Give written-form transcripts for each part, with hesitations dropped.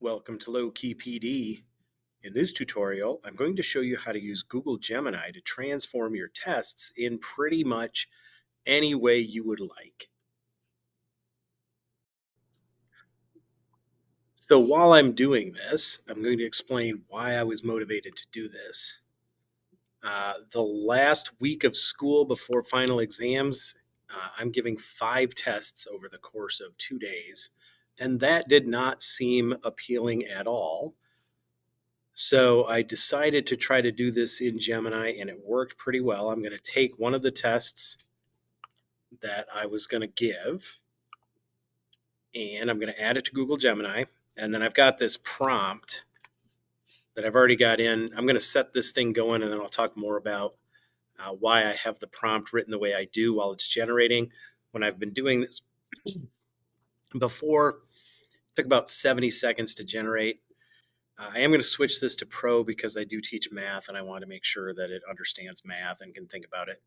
Welcome to Low Key PD. In this tutorial, I'm going to show you how to use Google Gemini to transform your tests in pretty much any way you would like. So while I'm doing this, I'm going to explain why I was motivated to do this. The last week of school before final exams, I'm giving 5 tests over the course of 2 days, and that did not seem appealing at all. So I decided to try to do this in Gemini, and it worked pretty well. I'm going to take one of the tests that I was going to give, and I'm going to add it to Google Gemini. And then I've got this prompt that I've already got in. I'm going to set this thing going, and then I'll talk more about why I have the prompt written the way I do while it's generating. When I've been doing this before, it took about 70 seconds to generate. I am going to switch this to Pro because I do teach math and I want to make sure that it understands math and can think about it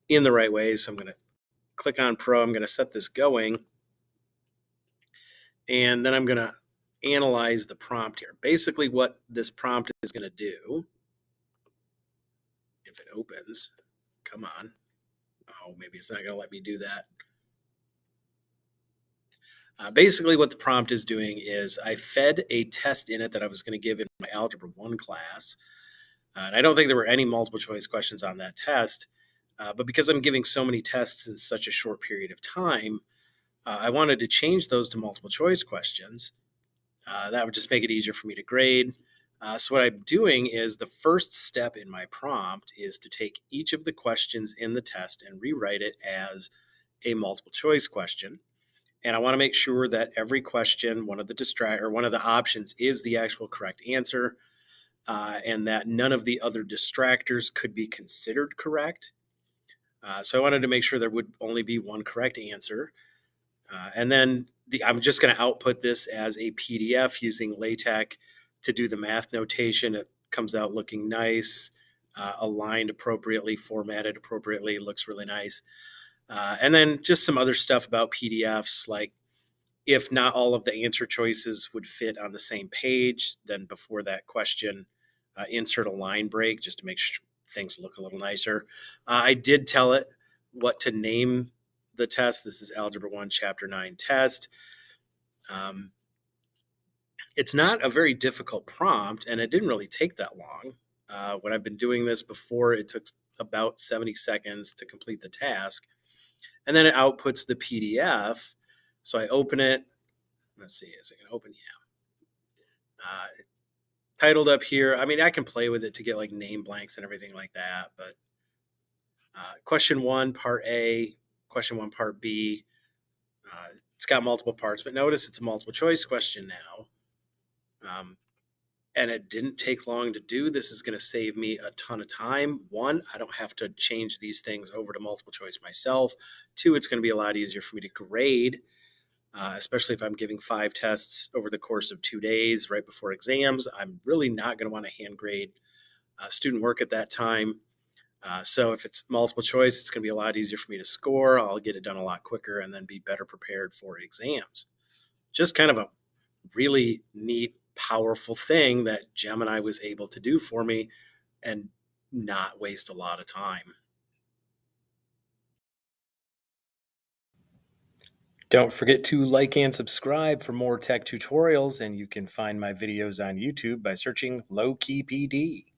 in the right way. So I'm going to click on Pro. I'm going to set this going. And then I'm going to analyze the prompt here. Basically, what this prompt is going to do, if it opens, come on. Oh, maybe it's not going to let me do that. Basically, what the prompt is doing is I fed a test in it that I was going to give in my Algebra 1 class. And I don't think there were any multiple choice questions on that test. But because I'm giving so many tests in such a short period of time, I wanted to change those to multiple choice questions. That would just make it easier for me to grade. So what I'm doing is the first step in my prompt is to take each of the questions in the test and rewrite it as a multiple choice question. And I want to make sure that every question, one of the options is the actual correct answer, and that none of the other distractors could be considered correct. So I wanted to make sure there would only be one correct answer. And then I'm just going to output this as a PDF using LaTeX to do the math notation. It comes out looking nice, aligned appropriately, formatted appropriately, looks really nice. And then just some other stuff about PDFs, like if not all of the answer choices would fit on the same page, then before that question, insert a line break just to make sure things look a little nicer. I did tell it what to name the test. This is Algebra 1, Chapter 9 test. It's not a very difficult prompt, and it didn't really take that long. When I've been doing this before, it took about 70 seconds to complete the task. And then it outputs the PDF. So I open it. Let's see, is it going to open? Yeah. Titled up here. I mean, I can play with it to get like name blanks and everything like that. But question 1, part A, question 1, part B. It's got multiple parts, but notice it's a multiple choice question now. And it didn't take long to do. This is going to save me a ton of time. 1, I don't have to change these things over to multiple choice myself. 2, it's going to be a lot easier for me to grade, especially if I'm giving 5 tests over the course of 2 days right before exams. I'm really not going to want to hand grade student work at that time. So if it's multiple choice, it's going to be a lot easier for me to score. I'll get it done a lot quicker and then be better prepared for exams. Just kind of a really neat, powerful thing that Gemini was able to do for me and not waste a lot of time. Don't forget to like and subscribe for more tech tutorials, and you can find my videos on YouTube by searching Low Key PD.